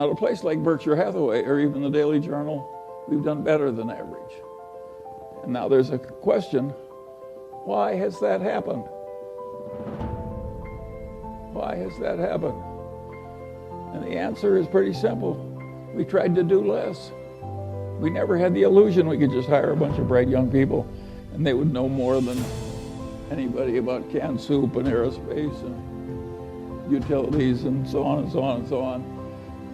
At a place like Berkshire Hathaway or even the Daily Journal, we've done better than average. And now there's a question, why has that happened? Why has that happened? And the answer is pretty simple. We tried to do less. We never had the illusion we could just hire a bunch of bright young people and they would know more than anybody about canned soup and aerospace and utilities and so on and so on and so on.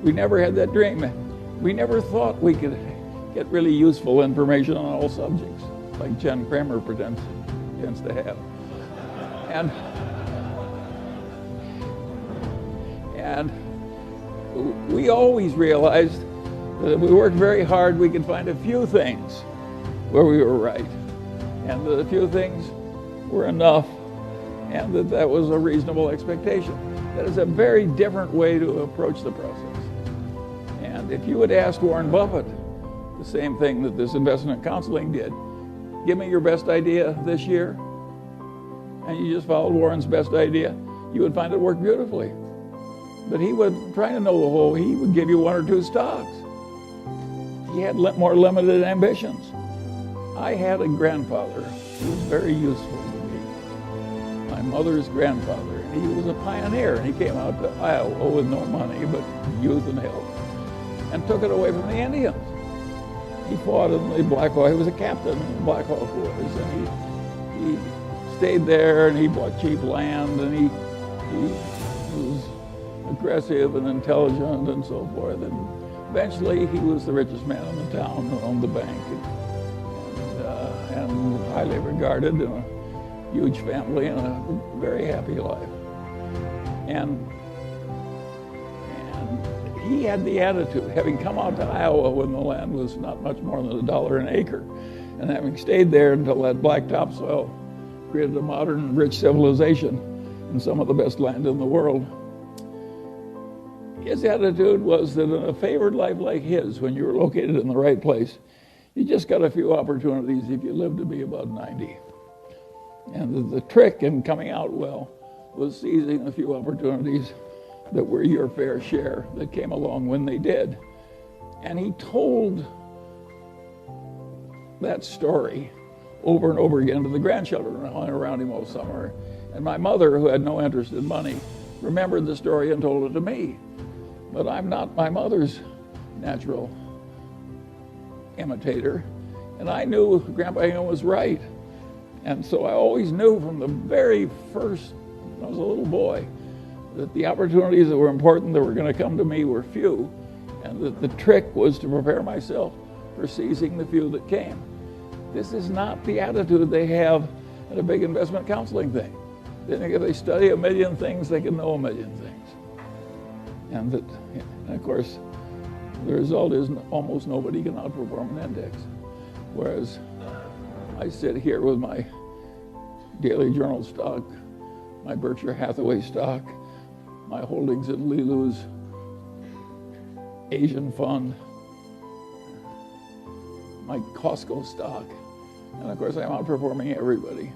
We never had that dream. We never thought we could get really useful information on all subjects, like Jen Kramer tends to have. And we always realized that if we worked very hard, we could find a few things where we were right, and that a few things were enough, and that was a reasonable expectation. That is a very different way to approach the process. And if you would ask Warren Buffett the same thing that this investment counseling did, give me your best idea this year, and you just followed Warren's best idea, you would find it worked beautifully. But he would, trying to know the whole, he would give you one or two stocks. He had more limited ambitions. I had a grandfather who was very useful to me. My mother's grandfather. He was a pioneer, and he came out to Iowa with no money but youth and health, and took it away from the Indians. He fought in the Black Hawk. He was a captain in the Black Hawk Wars, and he stayed there, and he bought cheap land, and he was aggressive and intelligent and so forth. And eventually, he was the richest man in the town and owned the bank, and highly regarded in a huge family and a very happy life. And he had the attitude, having come out to Iowa when the land was not much more than $1 an acre, and having stayed there until that black topsoil created a modern, rich civilization and some of the best land in the world. His attitude was that in a favored life like his, when you were located in the right place, you just got a few opportunities if you lived to be about 90. And the trick in coming out well was seizing a few opportunities that were your fair share that came along when they did. And he told that story over and over again to the grandchildren who hung around him all summer. And my mother, who had no interest in money, remembered the story and told it to me. But I'm not my mother's natural imitator. And I knew Grandpa Hingham was right. And so I always knew from the very first, when I was a little boy, that the opportunities that were important that were going to come to me were few, and that the trick was to prepare myself for seizing the few that came. This is not the attitude they have at a big investment counseling thing. They think if they study a million things, they can know a million things. And of course, the result is almost nobody can outperform an index. Whereas I sit here with my Daily Journal stock, my Berkshire Hathaway stock, my holdings in Lilu's Asian fund, my Costco stock, and of course I'm outperforming everybody.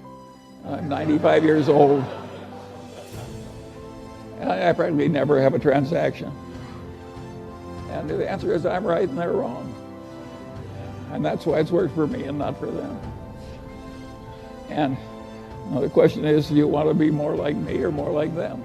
I'm 95 years old, and I practically never have a transaction. And the answer is I'm right and they're wrong. And that's why it's worked for me and not for them. And the question is, do you want to be more like me or more like them?